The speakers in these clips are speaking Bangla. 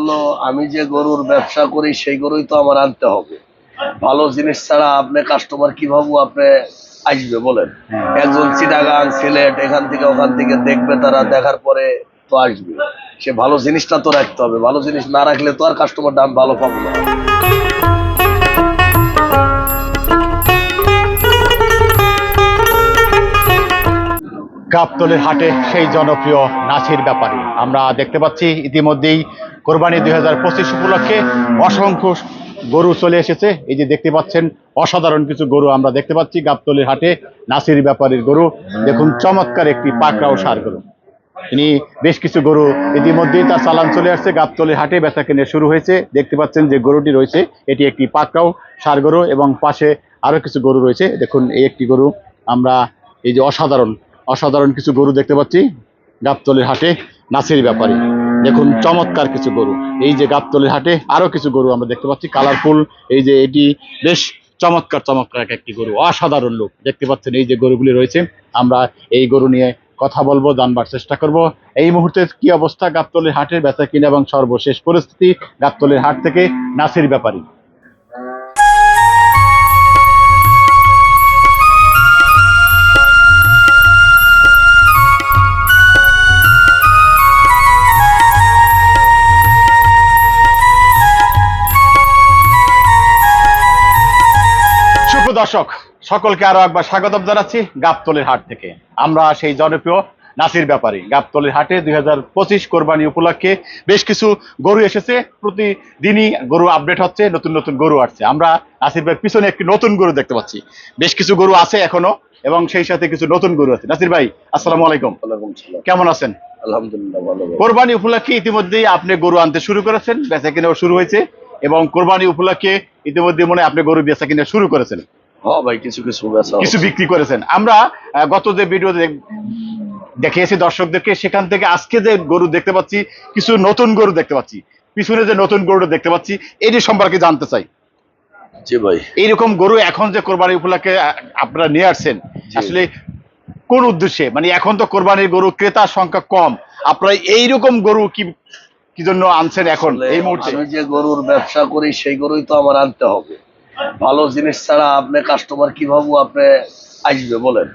হলো আমি যে গরুর ব্যবসা করি সেই গরুই তো আমার আনতে হবে। ভালো জিনিস ছাড়া আপনি কাস্টমার কিভাবে আপনি আসবে বলেন? একজন চিটাগাং সিলেট এখান থেকে ওখান থেকে দেখবে, তারা দেখার পরে তো আসবে। সে ভালো জিনিসটা তো রাখতে হবে, ভালো জিনিস না রাখলে তো আর কাস্টমার দাম ভালো পাবো না। গাবতলীর হাটে সেই জনপ্রিয় নাসির ব্যাপারী আমরা দেখতে পাচ্ছি ইতিমধ্যেই কোরবানি 2025 উপলক্ষে অসংখ্য গরু চলে এসেছে। এই যে দেখতে পাচ্ছেন অসাধারণ কিছু গরু আমরা দেখতে পাচ্ছি গাবতলীর হাটে। নাসির ব্যাপারীর গরু দেখুন, চমৎকার একটি পাকড়া ও ষাঁড় গরু। তিনি বেশ কিছু গরু ইতিমধ্যেই তার চালান চলে আসছে, গাবতলীর হাটে বেচা কেনা শুরু হয়েছে। দেখতে পাচ্ছেন যে গরুটি রয়েছে এটি একটি পাকড়াও ষাঁড় গরু এবং পাশে আরো কিছু গরু রয়েছে। দেখুন এই একটি গরু, আমরা এই যে অসাধারণ কিছু গরু দেখতে পাচ্ছি গাবতলীর হাটে নাসির ব্যাপারী। দেখুন চমৎকার কিছু গরু। এই যে গাবতলীর হাটে আরো কিছু গরু আমরা দেখতে পাচ্ছি কালারফুল। এই যে এটি বেশ চমৎকার একটি গরু, অসাধারণ লোক দেখতে পাচ্ছেন। এই যে গরুগুলি রয়েছে আমরা এই গরু নিয়ে কথা বলবো, জানবার চেষ্টা করব এই মুহূর্তে কি অবস্থা গাবতলীর হাটের বেচা কিনা এবং সর্বশেষ পরিস্থিতি গাবতলীর হাট থেকে নাসির ব্যাপারী। দর্শক সকলকে আরো একবার স্বাগতম জানাচ্ছি গাবতলীর হাট থেকে। আমরা সেই জনপ্রিয় নাসির ব্যাপারী। গাবতলীর হাটে 2025 কোরবানি উপলক্ষে বেশ কিছু গরু এসেছে। প্রতিদিনই গরু আপডেট হচ্ছে, নতুন গরু আসছে। আমরা নাসির ভাইয়ের পিছনে একটি নতুন গরু দেখতে পাচ্ছি। বেশ কিছু গরু আছে এখনো এবং সেই সাথে কিছু নতুন গরু আছে। নাসির ভাই আসসালামু আলাইকুম। কেমন আছেন? আলহামদুলিল্লাহ ভালো। কোরবানি উপলক্ষে ইতিমধ্যেই আপনি গরু আনতে শুরু করেছেন, বেচা কিনাও শুরু হয়েছে এবং কোরবানি উপলক্ষে ইতিমধ্যে মনে আপনি গরু বেচা কিনা শুরু করেছেন। হ্যাঁ ভাই, কিছু বিক্রি করেছেন। আমরা গত যে ভিডিও দেখিয়েছি দর্শকদেরকে, সেখান থেকে আজকে যে গরু দেখতে পাচ্ছি, কিছু নতুন গরু দেখতে পাচ্ছি, পিছনে যে নতুন গরু দেখতে পাচ্ছি এটি সম্পর্কে জানতে চাই। জি ভাই, এইরকম গরু এখন যে কোরবানি উপলক্ষে আপনারা নিয়ে আসছেন আসলে কোন উদ্দেশ্যে? মানে এখন তো কোরবানির গরু ক্রেতার সংখ্যা কম, আপনারা এইরকম গরু কি জন্য আনছেন এখন এই মুহূর্তে? আমি যে গরুর ব্যবসা করি সেই গরুই তো আমার আনতে হবে। ভালো জিনিস ছাড়া আপনি কাস্টমার কিভাবে আপনি আসবে বলেন?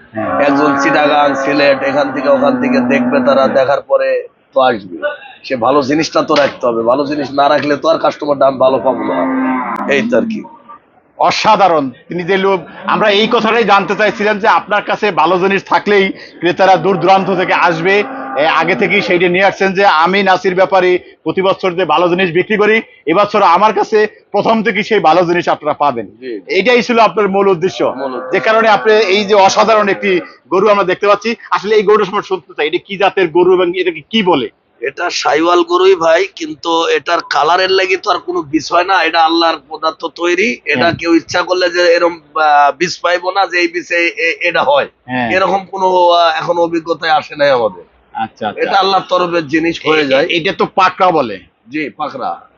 একজন চিটাগাং সিলেট এখান থেকে ওখান থেকে দেখবে, তারা দেখার পরে তো আসবে। সে ভালো জিনিসটা তো রাখতে হবে, ভালো জিনিস না রাখলে তো আর কাস্টমার দাম ভালো পাবো না। এই তো আর কি। অসাধারণ তিনি যে লোক, আমরা এই কথাটাই জানতে চাইছিলাম যে আপনার কাছে ভালো জিনিস থাকলেই ক্রেতারা দূর দূরান্ত থেকে আসবে। আগে থেকেই সেইটা নিয়ে আসছেন যে আমি নাসির ব্যাপারী প্রতি বছর যে ভালো জিনিস বিক্রি করি, এবছর আমার কাছে প্রথম থেকে সেই ভালো জিনিস আপনারা পাবেন। এইটাই ছিল আপনার মূল উদ্দেশ্য, যে কারণে আপনি এই যে অসাধারণ একটি গরু আমরা দেখতে পাচ্ছি। আসলে এই গরুর সময় শুনতে চাই, এটা কি জাতের গরু এবং এটাকে কি বলে? এটা সাইওয়াল গরুই ভাই, কিন্তু এটার কালারের লাগি তো আর কোনো বিষয় না। এটা আল্লাহর পদার্থ তৈরি। এটা কেউ ইচ্ছা করলে যে এরকম বীজ পাইবো না যে এই বীজে এটা হয়, এরকম কোনো এখন অভিজ্ঞতায় আসে নাই আমাদের। আচ্ছা, এটা আল্লাহর তরফের জিনিস হয়ে যায়। এটা তো পাকড়া বলে। জি,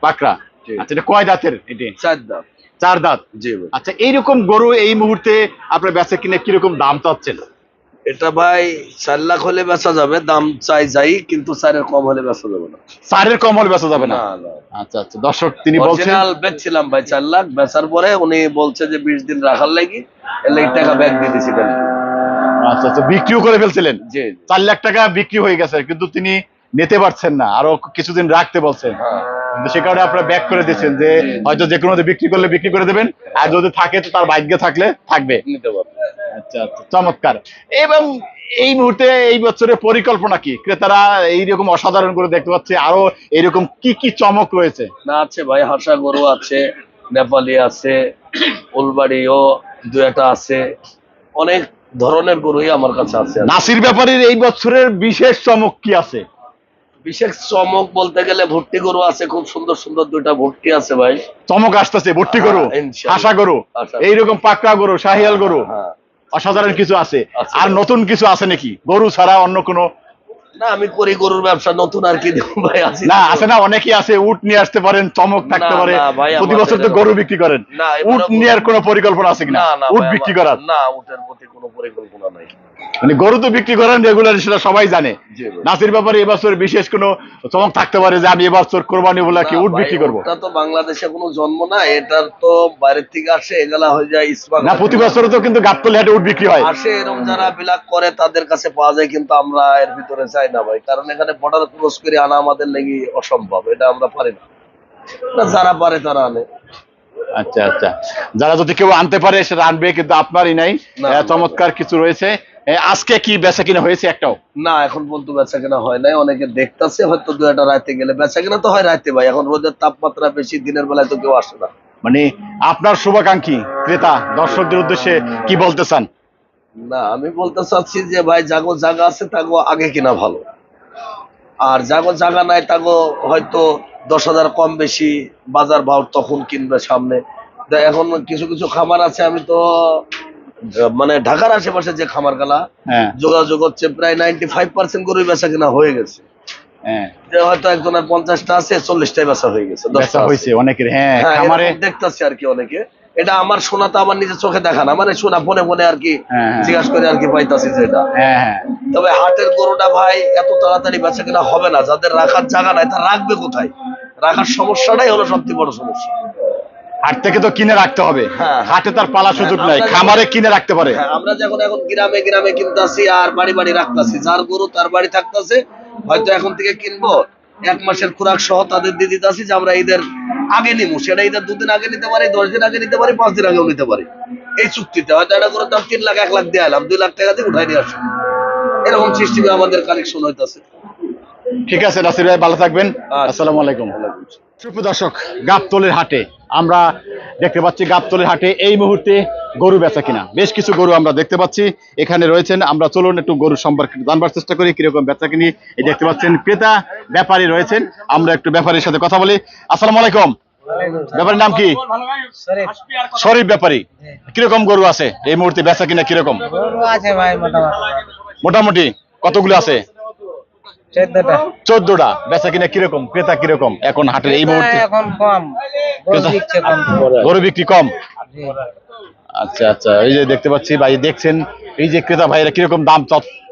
পাকড়া। আচ্ছা, এটা কয় দাঁতের? এটা 4 দাঁত। 4 দাঁত। জি। আচ্ছা, এইরকম গরু এই মুহূর্তে আপনার বেচা কিনে কিরকম দাম চাচ্ছেন? এটা ভাই 4 লাখ হলে বেচা যাবে, দাম যাই, কিন্তু 4-এর কম হলে বেচা যাবে না। 4-এর কম হলে বেচা যাবে না? আচ্ছা, দর্শক তিনি বলছেন বেচছিলাম ভাই 4 লাখ, বেচার পরে উনি বলছে যে 20 দিন রাখার লাগি, এর লাগি টাকা ব্যাক দিয়ে দিছি কালকে। আচ্ছা, বিক্রিও করে ফেলছিলেন? জি। 4 লাখ টাকা বিক্রি হয়ে গেছে, কিন্তু তিনি নিতে পারছেন না, আরো কিছুদিন রাখতে বলছেন। সে কারণে আপনারা ব্যাক করে দিচ্ছেন যে হয়তো যে কোনো বিক্রি করলে বিক্রি করে দেবেন, আর যদি থাকে তো তার ভাগ্যে থাকলে থাকবে, নিতে পারবে। আচ্ছা, চমৎকার। এবং এই মুহূর্তে এই বছরের পরিকল্পনা কি? ক্রেতারা এইরকম অসাধারণ করে দেখতে পাচ্ছে, আরো এরকম কি চমক রয়েছে? না আছে ভাই, হাসা গরু আছে, নেপালি আছে, উলবাড়িও 2-1টা আছে, অনেক ধরনের গরুই আমার কাছে আছে। নাসির ব্যাপারীর এই বছরের বিশেষ চমক কি আছে? বিশেষ চমক বলতে গেলে ভর্তি গরু আছে, খুব সুন্দর 2টা ভর্তি আছে ভাই। চমক আসতেছে, ভর্তি গরু, হাসা গরু, এইরকম পাকড়া গরু, শাহিয়াল গরু, অসাধারণ কিছু আছে। আর নতুন কিছু আছে নাকি গরু ছাড়া? অন্য কোনো না আমি করি গরুর ব্যবসা, নতুন আর কি দেবো ভাই, আছি না আছে না, অনেকেই আছে উট নিয়ে আসতে পারেন, চমক থাকতে না, পারে, না ভাই, প্রতি আমাদের বছর তো এরকম- গরু বিক্রি করেন, না, উট এবারে নেওয়ার কোনো পরিকল্পনা আছে কিনা, না না উট ভাই, বিক্রি করার? না, উটের প্রতি কোনো পরিকল্পনা নাই। মানে গরু তো বিক্রি করেন রেগুলার, সেটা সবাই জানে। জি ভাই। নাসির ব্যাপারে এবছর বিশেষ কোনো চমক থাকতে পারে যে আমি এবছর কোরবানি উপলক্ষে না উট ভাই, বিক্রি করবো? ওটা তো বাংলাদেশে কোনো জন্ম না, এটার তো বাইরের থেকে আসে, এগুলা হয়ে যায় না প্রতি বছর তো কিন্তু গাবতলী হাটে উট বিক্রি হয়। আসে, এরকম যারা বিলাক করে তাদের কাছে পাওয়া যায়, কিন্তু আমরা এর ভিতরে যাই না ভাই, কারণ এখানে বর্ডার ক্রস করে আনা আমাদের লেগে অসম্ভব, এটা আমরা পারি না। না, যারা পারে তারা আনে। আচ্ছা আচ্ছা, যারা যদি কেউ আনতে পারে সেটা আনবে, কিন্তু আপনারই নাই। না, চমৎকার কিছু রয়েছে। আজকে কি বেচা কিনা হয়েছে একটাও? না এখন পর্যন্ত বেচা কেনা হয় নাই, অনেকে দেখতাছে, হয়তো দু একটা রাতে গেলে বেচা কেনা তো হয় রাতে ভাই, এখন রোদের তাপমাত্রা বেশি, দিনের বেলায় তো কেউ আসে না। মানে আপনার শুভাকাঙ্ক্ষী ক্রেতা দর্শকদের উদ্দেশ্যে কি বলতে চান? না আমি বলতে চাচ্ছি যে ভাই, জাগো জায়গা আছে তাগো আগে কিনা ভালো, আর জাগো জায়গা নাই তাগো হয়তো 10,000 কম বেশি বাজার ভাও তখন কিনবে সামনে। এখন কিছু কিছু খামার আছে, আমি তো মানে ঢাকার আশেপাশে যে খামার গালা হ্যাঁ যোগাযোগ হচ্ছে, প্রায় 95% গরুই বেচা কিনা হয়ে গেছে। হ্যাঁ, যে হয়তো একজনের 50টা আছে, 40টাই বেচা হয়ে গেছে, 10টা বেচা আছে। হয়েছে অনেকের। হ্যাঁ হ্যাঁ, খামারে। এরকম দেখতাছি আর কি অনেকে। এটা আমার শোনা, তো আমার নিজের চোখে দেখা না, মানে শোনা ফোনে ফোনে আর কি হ্যাঁ, হ্যাঁ। জিজ্ঞাসা করে আর কি পাইতাছি যেটা। হ্যাঁ হ্যাঁ, তবে হাটের গরুটা ভাই এত তাড়াতাড়ি বেচা কিনা হবে না, যাদের রাখার জায়গা নাই তারা রাখবে কোথায়, রাখার সমস্যাটাই হলো সবচেয়ে বড় সমস্যা। হাট থেকে তো কিনে রাখতে হবে, হ্যাঁ। হাটে তার পালার সুযোগ হ্যাঁ, নাই, আমরা খামারে কিনে রাখতে পারে। হ্যাঁ, আমরা যখন এখন গ্রামে গ্রামে কিনতাছি আর বাড়ি বাড়ি রাখতাছি, যার গরু তার বাড়ি থাকতাছে, হয়তো এখন থেকে কিনবো 1 মাসের খোরাক সহ তাদের দিয়ে দিতেছি যে আমরা ঈদের আগে নিবো, সেটা ঈদের 2 দিন আগে নিতে পারি, 10 দিন আগে নিতে পারি, 5 দিন আগেও নিতে পারি। এই চুক্তিতে হয়তো এটা করে দাম 3 লাখ 1 লাখ দিয়ে এলাম, 2 লাখ টাকা দিয়ে উঠাই নিয়ে আসি, এরকম সিস্টেমে আমাদের কালেকশন হইতাছে। ঠিক আছে নাসির ভাই, ভালো থাকবেন। আচ্ছা। আসসালামু আলাইকুম। সুপ্রিয় দর্শক, গাবতলীর হাটে আমরা দেখতে পাচ্ছি, গাবতলীর হাটে এই মুহূর্তে গরু বেচা কিনা, বেশ কিছু গরু আমরা দেখতে পাচ্ছি এখানে রয়েছেন। আমরা চলুন একটু গরু সম্পর্কে জানবার চেষ্টা করি, কিরকম বেচা কিনি। এই দেখতে পাচ্ছেন ক্রেতা ব্যাপারী রয়েছেন, আমরা একটু ব্যাপারীর সাথে কথা বলি। আসসালামু আলাইকুম। ব্যাপারীর নাম কি? শরীফ ব্যাপারী। কিরকম গরু আছে এই মুহূর্তে, বেচা কিনা কিরকম? গরু আছে ভাই মোটামুটি মোটামুটি কতগুলো আছে? 14টা। 14টা। বেচা কিনা কিরকম, ক্রেতা কিরকম এখন হাটের এই মুহূর্তে? এখন কম, গরু বিকছে কম। গরু বিক্রি কম। জি। আচ্ছা আচ্ছা, এই যে দেখতে পাচ্ছি ভাই, দেখছেন এই যে ক্রেতা ভাইরা কিরকম দাম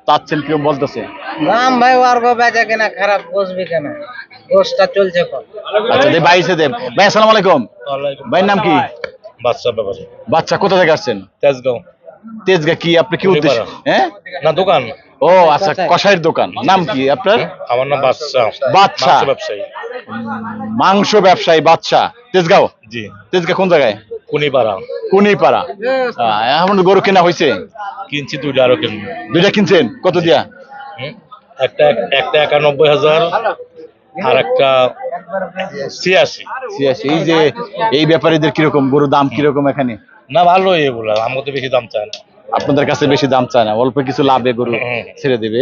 চাচ্ছেন, কিরকম বলতেছে? দাম ভাই অর্গ বেচা কেনা খারাপ, বসবি কেন, গোসটা চলছে কম। আচ্ছা দে ভাই, এসে দে ভাই। আসসালামু আলাইকুম। ভাইয়ের নাম কি? বাচ্চা ব্যাপারে বাচ্চা। কোথা থেকে আসছেন? তেজগাঁও। তেজগা। কি আপনি কি উদ্দেশ্য? হ্যাঁ, না দোকান। ও আচ্ছা, কষাইয়ের দোকান। নাম কি আপনার? আমার নাম বাদশা। বাদশা। মাংস ব্যবসায়ী। মাংস ব্যবসায়ী বাদশা, তেজগাঁও। জি। তেজগা কোন জায়গায়? কুনিপাড়া। কুনিপাড়া। এখন গরু কেনা হয়েছে? কিনছি 2টা, আরো কিনবো। 2টা কিনছেন? কত দিয়া? একটা 91,000 আর একটা 86। 86। এই যে এই ব্যাপারীদের কিরকম গরু দাম কিরকম এখানে? না ভালোই এগুলা, আমার তো বেশি দাম চায় না। আপনাদের কাছে বেশি দাম চায় না, অল্প কিছু লাভে গরু ছেড়ে দিবে।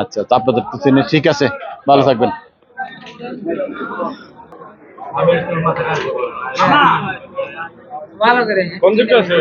আচ্ছা, তো আপনাদের তো চিনে। ঠিক আছে, ভালো থাকবেন। ভালো করে কোন দিকটা আছে?